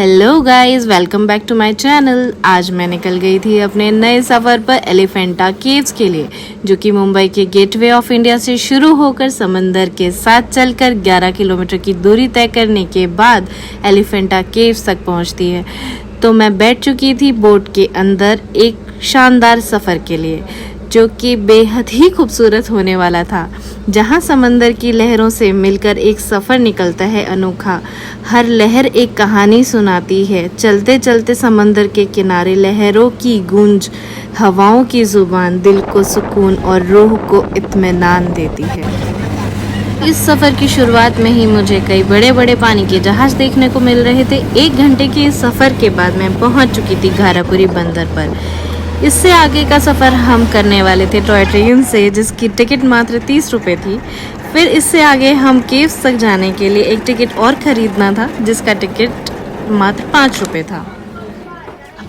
Hello guys, welcome back to my channel. आज मैं निकल गई थी अपने नए सफ़र पर एलिफेंटा केव्स के लिए, जो कि मुंबई के गेटवे ऑफ इंडिया से शुरू होकर समंदर के साथ चलकर 11 किलोमीटर की दूरी तय करने के बाद एलिफेंटा केव्स तक पहुंचती है। तो मैं बैठ चुकी थी बोट के अंदर एक शानदार सफ़र के लिए, जो कि बेहद ही खूबसूरत होने वाला था, जहां समंदर की लहरों से मिलकर एक सफ़र निकलता है अनोखा। हर लहर एक कहानी सुनाती है। चलते चलते समंदर के किनारे लहरों की गूंज हवाओं की जुबान दिल को सुकून और रूह को इत्मीनान देती है। इस सफ़र की शुरुआत में ही मुझे कई बड़े बड़े पानी के जहाज़ देखने को मिल रहे थे। 1 घंटे के इस सफ़र के बाद मैं पहुंच चुकी थी घारापुरी बंदर पर। इससे आगे का सफ़र हम करने वाले थे टॉय ट्रेन से, जिसकी टिकट मात्र 30 रुपये थी। फिर इससे आगे हम केव्स तक जाने के लिए एक टिकट और ख़रीदना था, जिसका टिकट मात्र 5 रुपये था।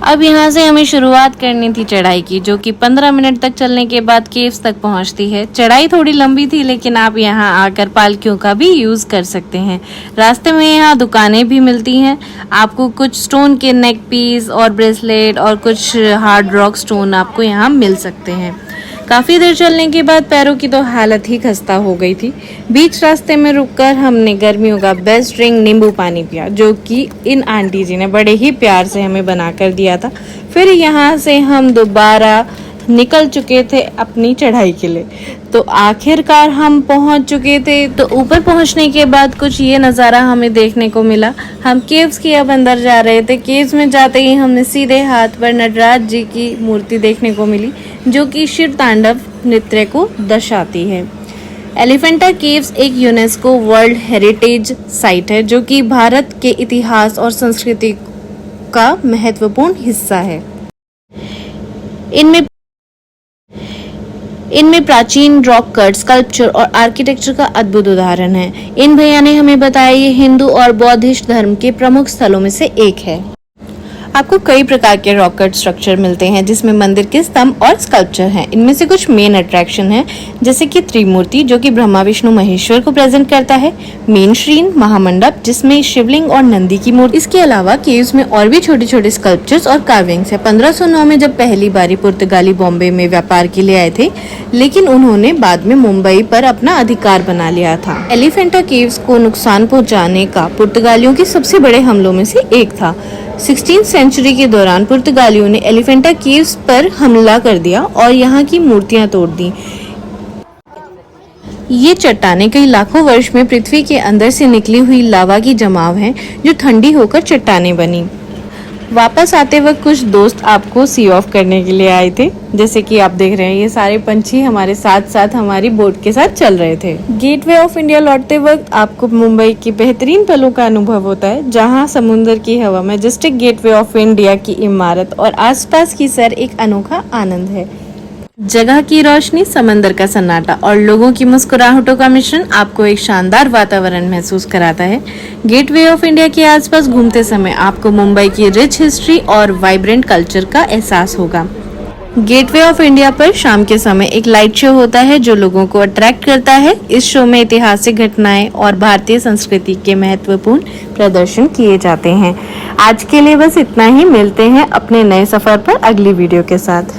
अब यहाँ से हमें शुरुआत करनी थी चढ़ाई की, जो कि 15 मिनट तक चलने के बाद केव्स तक पहुँचती है। चढ़ाई थोड़ी लंबी थी, लेकिन आप यहाँ आकर पालकियों का भी यूज़ कर सकते हैं। रास्ते में यहाँ दुकानें भी मिलती हैं। आपको कुछ स्टोन के नेक पीस और ब्रेसलेट और कुछ हार्ड रॉक स्टोन आपको यहाँ मिल सकते हैं। काफ़ी देर चलने के बाद पैरों की तो हालत ही खस्ता हो गई थी। बीच रास्ते में रुककर हमने गर्मियों का बेस्ट ड्रिंक नींबू पानी पिया, जो कि इन आंटी जी ने बड़े ही प्यार से हमें बना कर दिया था। फिर यहाँ से हम दोबारा निकल चुके थे अपनी चढ़ाई के लिए। तो आखिरकार हम पहुँच चुके थे। तो ऊपर पहुँचने के बाद कुछ ये नज़ारा हमें देखने को मिला। हम केव्स के अब अंदर जा रहे थे। केव्स में जाते ही हमने सीधे हाथ पर नटराज जी की मूर्ति देखने को मिली, जो कि शिव तांडव नृत्य को दर्शाती है। एलिफेंटा केव्स एक यूनेस्को वर्ल्ड हेरिटेज साइट है, जो कि भारत के इतिहास और संस्कृति का महत्वपूर्ण हिस्सा है। इनमें प्राचीन रॉक कट, स्कल्पचर और आर्किटेक्चर का अद्भुत उदाहरण है। इन भैया ने हमें बताया ये हिंदू और बौद्धिस्ट धर्म के प्रमुख स्थलों में से एक है। आपको कई प्रकार के रॉक कट स्ट्रक्चर मिलते हैं, जिसमें मंदिर के स्तंभ और स्कल्पचर हैं। इनमें से कुछ मेन अट्रैक्शन हैं, जैसे कि त्रिमूर्ति, जो कि ब्रह्मा विष्णु महेश्वर को प्रेजेंट करता है। मेन श्रीन महामंडप, जिसमें शिवलिंग और नंदी की मूर्ति। इसके अलावा केव्स में और भी छोटे छोटे स्कल्पचर्स और कार्विंग्स है। 1509 में जब पहली बारी पुर्तगाली बॉम्बे में व्यापार के लिए आए थे, लेकिन उन्होंने बाद में मुंबई पर अपना अधिकार बना लिया था। एलिफेंटा केव्स को नुकसान पहुंचाने का पुर्तगालियों के सबसे बड़े हमलों में से एक था। 16वीं सेंचुरी के दौरान पुर्तगालियों ने एलिफेंटा केव्स पर हमला कर दिया और यहाँ की मूर्तियां तोड़ दी। ये चट्टानें कई लाखों वर्ष में पृथ्वी के अंदर से निकली हुई लावा की जमाव हैं, जो ठंडी होकर चट्टानें बनी। वापस आते वक्त कुछ दोस्त आपको सी ऑफ करने के लिए आए थे। जैसे कि आप देख रहे हैं, ये सारे पंछी हमारे साथ साथ हमारी बोट के साथ चल रहे थे। गेटवे ऑफ इंडिया लौटते वक्त आपको मुंबई की बेहतरीन पलों का अनुभव होता है, जहां समुद्र की हवा, मैजेस्टिक गेटवे ऑफ इंडिया की इमारत और आसपास की सैर एक अनोखा आनंद है। जगह की रोशनी, समंदर का सन्नाटा और लोगों की मुस्कुराहटों का मिश्रण आपको एक शानदार वातावरण महसूस कराता है। गेटवे ऑफ इंडिया के आसपास घूमते समय आपको मुंबई की रिच हिस्ट्री और वाइब्रेंट कल्चर का एहसास होगा। गेटवे ऑफ इंडिया पर शाम के समय एक लाइट शो होता है, जो लोगों को अट्रैक्ट करता है। इस शो में ऐतिहासिक घटनाएं और भारतीय संस्कृति के महत्वपूर्ण प्रदर्शन किए जाते हैं। आज के लिए बस इतना ही। मिलते हैं अपने नए सफर पर अगली वीडियो के साथ।